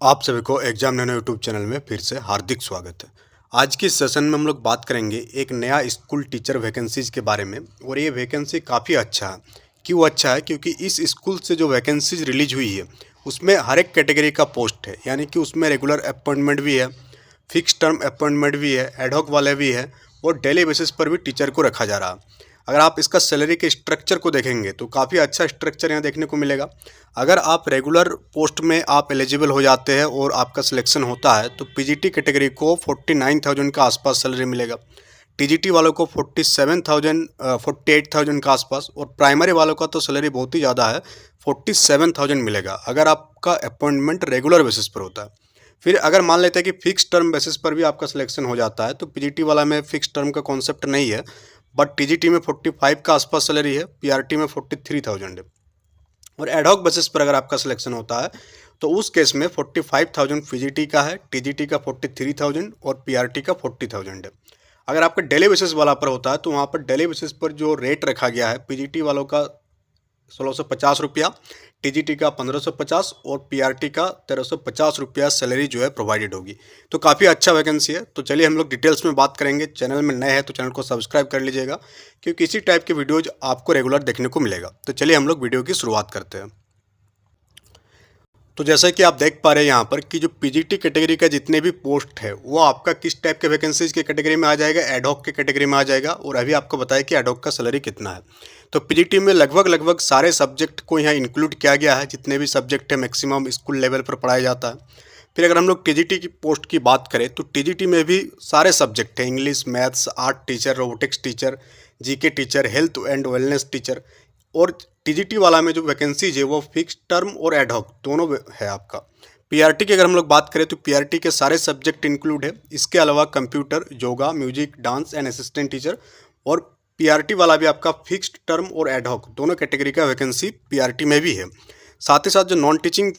आप सभी को एग्जाम नैनो यूट्यूब चैनल में फिर से हार्दिक स्वागत है। आज की सेशन में हम लोग बात करेंगे एक नया स्कूल टीचर वैकेंसीज के बारे में। और ये वैकेंसी काफ़ी अच्छा है। क्यों अच्छा है? क्योंकि इस स्कूल से जो वैकेंसीज रिलीज हुई है उसमें हर एक कैटेगरी का पोस्ट है, यानी कि उसमें रेगुलर अपॉइंटमेंट भी है, फिक्स टर्म अपॉइंटमेंट भी है, एडहॉक वाले भी है और डेली बेसिस पर भी टीचर को रखा जा रहा है। अगर आप इसका सैलरी के स्ट्रक्चर को देखेंगे तो काफ़ी अच्छा स्ट्रक्चर यहाँ देखने को मिलेगा। अगर आप रेगुलर पोस्ट में आप एलिजिबल हो जाते हैं और आपका सिलेक्शन होता है तो पीजीटी कैटेगरी को 49,000 का आसपास सैलरी मिलेगा, टीजीटी वालों को 47,000 48,000 का आसपास, और प्राइमरी वालों का तो सैलरी बहुत ही ज़्यादा है, 47,000 मिलेगा अगर आपका अपॉइंटमेंट रेगुलर बेसिस पर होता है। फिर अगर मान लेते हैं कि फिक्स टर्म बेसिस पर भी आपका सिलेक्शन हो जाता है तो पीजीटी वाला में फिक्स टर्म का कॉन्सेप्ट नहीं है, बट टीजीटी में 45 का आसपास सैलरी है, पीआरटी में 43,000 है। और एडहॉक बेसिस पर अगर आपका सिलेक्शन होता है तो उस केस में 45,000 पीजीटी का है, टीजीटी का 43,000 और पीआरटी का 40,000 है। अगर आपका डेली बेसिस वाला पर होता है तो वहाँ पर डेली बेसिस पर जो रेट रखा गया है, पीजीटी वालों का 1650 रुपया, टीजीटी का 1550 और पीआरटी का 1350 रुपया सैलरी जो है प्रोवाइडेड होगी। तो काफ़ी अच्छा वैकेंसी है। तो चलिए हम लोग डिटेल्स में बात करेंगे। चैनल में नए हैं तो चैनल को सब्सक्राइब कर लीजिएगा, क्योंकि इसी टाइप के वीडियोज आपको रेगुलर देखने को मिलेगा। तो चलिए हम लोग वीडियो की शुरुआत करते हैं। तो जैसा कि आप देख पा रहे हैं यहाँ पर कि जो पीजीटी कैटेगरी का जितने भी पोस्ट है वो आपका किस टाइप के वैकेंसीज के कैटेगरी में आ जाएगा, एडहॉक के कैटेगरी में आ जाएगा। और अभी आपको बताया कि एडहॉक का सैलरी कितना है। तो पीजीटी में लगभग सारे सब्जेक्ट को यहाँ इंक्लूड किया गया है, जितने भी सब्जेक्ट है मैक्सिमम स्कूल लेवल पर पढ़ाया जाता है। फिर अगर हम लोग टीजीटी की पोस्ट की बात करें तो टीजीटी में भी सारे सब्जेक्ट हैं, English, maths, art teacher, robotics teacher, GK teacher, health and wellness teacher. और टीजीटी वाला में जो वैकेंसीज है वो फिक्स टर्म और एडहॉक दोनों है आपका। पीआरटी की अगर हम लोग बात करें तो पीआरटी के सारे सब्जेक्ट इंक्लूड है। इसके अलावा computer, yoga, music, dance and assistant teacher. और पीआरटी वाला भी आपका फिक्स्ड टर्म और एडहॉक दोनों कैटेगरी का वैकेंसी पीआरटी में भी है। साथ ही साथ जो नॉन टीचिंग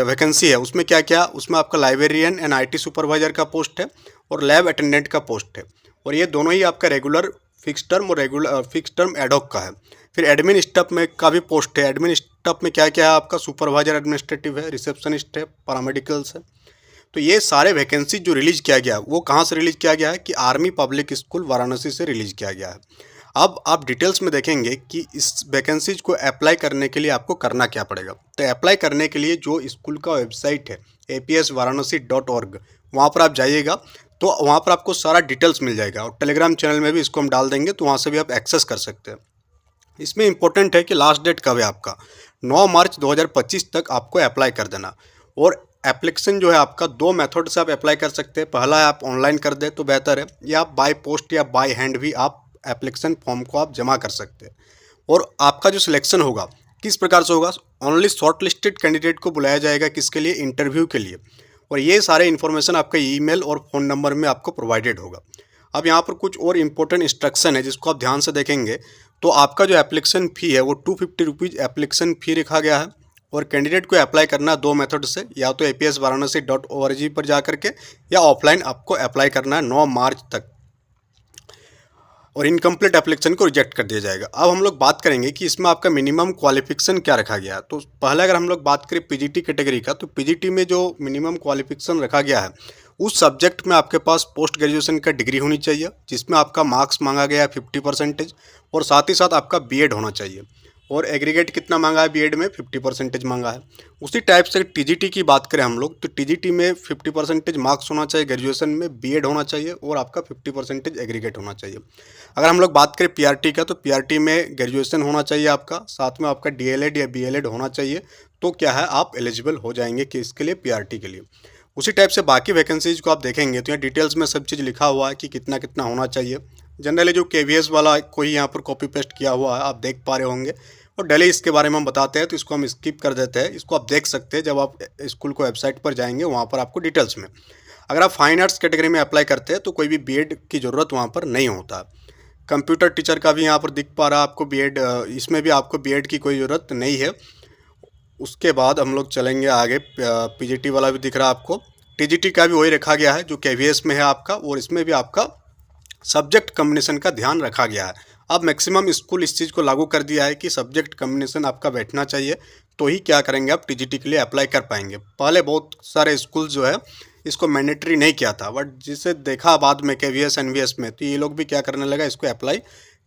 वैकेंसी है उसमें क्या क्या, उसमें आपका लाइब्रेरियन एंड आईटी सुपरवाइजर का पोस्ट है और लैब अटेंडेंट का पोस्ट है। और ये दोनों ही आपका रेगुलर फिक्स टर्म और रेगुलर फिक्स टर्म एडहॉक का है। फिर एडमिन स्टाफ में का भी पोस्ट है। एडमिन स्टाफ में क्या क्या है आपका, सुपरवाइजर एडमिनिस्ट्रेटिव है, रिसेप्शनिस्ट है, पैरामेडिकल्स है। तो ये सारे वैकेंसी जो रिलीज किया गया वो कहाँ से रिलीज किया गया है कि आर्मी पब्लिक स्कूल वाराणसी से रिलीज किया गया है। अब आप डिटेल्स में देखेंगे कि इस वैकेंसीज को अप्लाई करने के लिए आपको करना क्या पड़ेगा। तो अप्लाई करने के लिए जो स्कूल का वेबसाइट है apsvaranasi.org, वहाँ पर आप जाइएगा तो वहाँ पर आपको सारा डिटेल्स मिल जाएगा। और टेलीग्राम चैनल में भी इसको हम डाल देंगे तो वहाँ से भी आप एक्सेस कर सकते हैं। इसमें इंपॉर्टेंट है कि लास्ट डेट कब है आपका, 9 मार्च 2025 तक आपको अप्लाई कर देना। और एप्लीकेशन जो है आपका दो मेथड से आप अप्लाई कर सकते हैं। पहला है आप ऑनलाइन कर दें तो बेहतर है, या आप बाय पोस्ट या बाय हैंड भी आप एप्लीकेशन फॉर्म को आप जमा कर सकते हैं। और आपका जो सिलेक्शन होगा किस प्रकार से होगा, ओनली शॉर्ट लिस्टेड कैंडिडेट को बुलाया जाएगा, किसके लिए, इंटरव्यू के लिए। और ये सारे इन्फॉर्मेशन आपका ईमेल और फ़ोन नंबर में आपको प्रोवाइडेड होगा। अब यहाँ पर कुछ और इम्पोर्टेंट इंस्ट्रक्शन है जिसको आप ध्यान से देखेंगे। तो आपका जो एप्लीकेशन फ़ी है वो 250 रुपीज़ एप्लीकेशन फ़ी रखा गया है। और कैंडिडेट को अप्लाई करना है दो मेथड से, या तो apsvaranasi.org पर जा करके, या ऑफलाइन आपको अप्लाई करना है 9 मार्च तक। और इनकम्प्लीट एप्लीकेशन को रिजेक्ट कर दिया जाएगा। अब हम लोग बात करेंगे कि इसमें आपका मिनिमम क्वालिफिकेशन क्या रखा गया है। तो पहले अगर हम लोग बात करें पीजीटी कैटेगरी का, तो पीजीटी में जो मिनिमम क्वालिफिकेशन रखा गया है उस सब्जेक्ट में आपके पास पोस्ट ग्रेजुएशन का डिग्री होनी चाहिए, जिसमें आपका मार्क्स मांगा गया है 50%, और साथ ही साथ आपका बीएड होना चाहिए। और एग्रीगेट कितना मांगा है बीएड में, 50% मांगा है। उसी टाइप से टीजीटी की बात करें हम लोग तो टीजीटी में 50% मार्क्स होना चाहिए, ग्रेजुएशन में बीएड होना चाहिए और आपका 50% एग्रीगेट होना चाहिए। अगर हम लोग बात करें पीआरटी का, तो पीआरटी में ग्रेजुएशन होना चाहिए आपका, साथ में आपका डीएलएड या बीएलएड होना चाहिए। तो क्या है, आप एलिजिबल हो जाएंगे कि इसके लिए, पीआरटी के लिए। उसी टाइप से बाकी वैकेंसीज को आप देखेंगे तो यहाँ डिटेल्स में सब चीज़ लिखा हुआ है कि कितना कितना होना चाहिए। जनरली जो केवीएस वाला कोई यहाँ पर कॉपी पेस्ट किया हुआ है आप देख पा रहे होंगे, और डेली इसके बारे में हम बताते हैं तो इसको हम स्किप कर देते हैं। इसको आप देख सकते हैं जब आप स्कूल को वेबसाइट पर जाएंगे, वहाँ पर आपको डिटेल्स में। अगर आप फाइन आर्ट्स कैटेगरी में अप्लाई करते हैं तो कोई भी बीएड की ज़रूरत वहाँ पर नहीं होता। कंप्यूटर टीचर का भी यहाँ पर दिख पा रहा है आपको बीएड, इसमें भी आपको बीएड की कोई ज़रूरत नहीं है। उसके बाद हम लोग चलेंगे आगे, पीजीटी वाला भी दिख रहा है आपको। टीजीटी का भी वही रखा गया है जो केवीएस में है आपका, और इसमें भी आपका सब्जेक्ट कम्बिनेशन का ध्यान रखा गया है। अब मैक्सिमम स्कूल इस चीज़ को लागू कर दिया है कि सब्जेक्ट कम्बिनेशन आपका बैठना चाहिए, तो ही क्या करेंगे आप टीजीटी के लिए अप्लाई कर पाएंगे। पहले बहुत सारे स्कूल जो है इसको मैंडेटरी नहीं किया था, बट जिसे देखा बाद में केवीएस एनवीएस में, तो ये लोग भी क्या करने लगा, इसको अप्लाई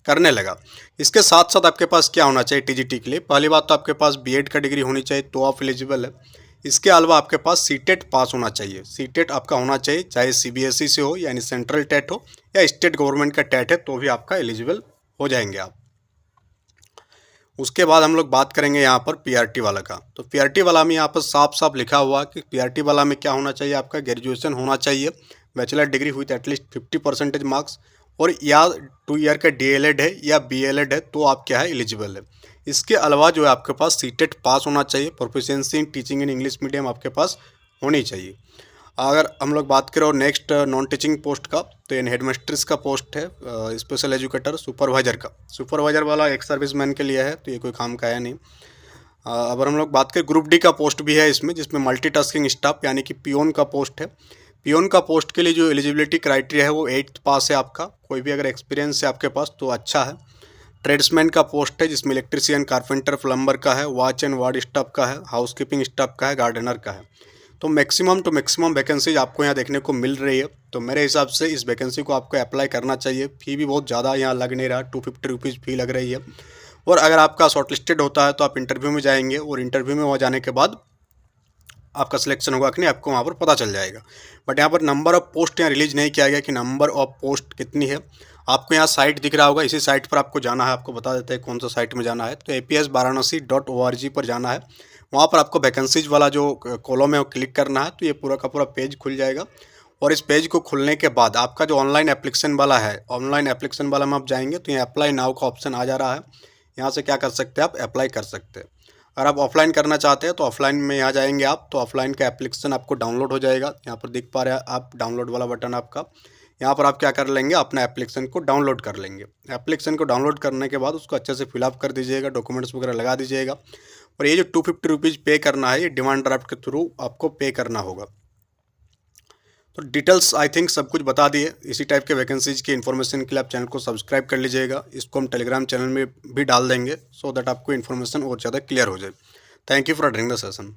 करने लगा। इसके साथ साथ आपके पास क्या होना चाहिए टीजीटी के लिए, पहली बात तो आपके पास बीएड का डिग्री होनी चाहिए तो आप एलिजिबल है। इसके अलावा आपके पास सीटेट पास होना चाहिए, सीटेट आपका होना चाहिए, चाहे सीबीएसई से हो यानी सेंट्रल टेट हो या स्टेट गवर्नमेंट का टेट है, तो भी आपका एलिजिबल हो जाएंगे आप। उसके बाद हम लोग बात करेंगे यहाँ पर पीआरटी वाला का। तो पीआरटी वाला में यहाँ पर साफ साफ लिखा हुआ कि पीआरटी वाला में क्या होना चाहिए, आपका ग्रेजुएशन होना चाहिए, बैचलर डिग्री हुई एटलीस्ट 50% मार्क्स, और या 2 ईयर का डीएलएड है या बीएलएड है तो आप क्या है एलिजिबल है। इसके अलावा जो है आपके पास सीटेट पास होना चाहिए, proficiency in teaching in English medium आपके पास होनी चाहिए। अगर हम लोग बात करें और नेक्स्ट नॉन टीचिंग पोस्ट का, तो ये हेडमिस्ट्रेस का पोस्ट है, स्पेशल एजुकेटर सुपरवाइजर का। सुपरवाइजर वाला एक सर्विसमैन के लिए है, तो ये कोई काम का है नहीं। अब हम लोग बात करें ग्रुप डी का पोस्ट भी है इसमें, जिसमें मल्टीटास्किंग स्टाफ यानी कि पियोन का पोस्ट है। पियोन का पोस्ट के लिए जो एलिजिबिलिटी क्राइटेरिया है वो 8th पास है आपका, कोई भी अगर एक्सपीरियंस है आपके पास तो अच्छा है। ट्रेड्समैन का पोस्ट है, जिसमें इलेक्ट्रीशियन, कारपेंटर, प्लम्बर का है, वॉच एंड वार्ड स्टाफ का है, हाउसकीपिंग स्टाफ का है, गार्डनर का है। तो मैक्सिमम वैकेंसीज आपको यहाँ देखने को मिल रही है। तो मेरे हिसाब से इस वैकेंसी को आपको अप्लाई करना चाहिए। फ़ी भी बहुत ज़्यादा यहाँ लग नहीं रहा, 250 रुपीज़ फ़ी लग रही है। और अगर आपका शॉर्टलिस्टेड होता है तो आप इंटरव्यू में जाएंगे, और इंटरव्यू में वहाँ जाने के बाद आपका सिलेक्शन होगा कि नहीं, आपको वहाँ पर पता चल जाएगा। बट यहाँ पर नंबर ऑफ पोस्ट यहाँ रिलीज नहीं किया गया कि नंबर ऑफ पोस्ट कितनी है। आपको यहाँ साइट दिख रहा होगा, इसी साइट पर आपको जाना है। आपको बता देते हैं कौन सा साइट में जाना है। तो APSvaranasi.org पर जाना है। वहाँ पर आपको वैकेंसीज वाला जो कॉलम है वो क्लिक करना है, तो ये पूरा का पूरा पेज खुल जाएगा। और इस पेज को खुलने के बाद आपका जो ऑनलाइन एप्लीकेशन वाला है, ऑनलाइन एप्लीकेशन वाला में आप जाएंगे तो यहाँ अप्लाई नाउ का ऑप्शन आ जा रहा है। यहाँ से क्या कर सकते हैं, आप अप्लाई कर सकते हैं। अगर आप ऑफलाइन करना चाहते हैं तो ऑफलाइन में यहाँ जाएंगे आप, तो ऑफलाइन का एप्लीकेशन आपको डाउनलोड हो जाएगा। यहाँ पर दिख पा रहे हैं आप डाउनलोड वाला बटन आपका। यहाँ पर आप क्या कर लेंगे, अपना एप्लीकेशन को डाउनलोड कर लेंगे। एप्लीकेशन को डाउनलोड करने के बाद उसको अच्छे से फिलअप कर दीजिएगा, डॉक्यूमेंट्स वगैरह लगा दीजिएगा। और ये जो 250 रुपीज़ पे करना है, ये डिमांड ड्राफ्ट के थ्रू आपको पे करना होगा। तो डिटेल्स आई थिंक सब कुछ बता दिए। इसी टाइप के वैकेंसीज की इन्फॉर्मेशन के लिए आप चैनल को सब्सक्राइब कर लीजिएगा। इसको हम टेलीग्राम चैनल में भी डाल देंगे, सो दैट आपको इन्फॉर्मेशन और ज़्यादा क्लियर हो जाए। Thank you for attending the session.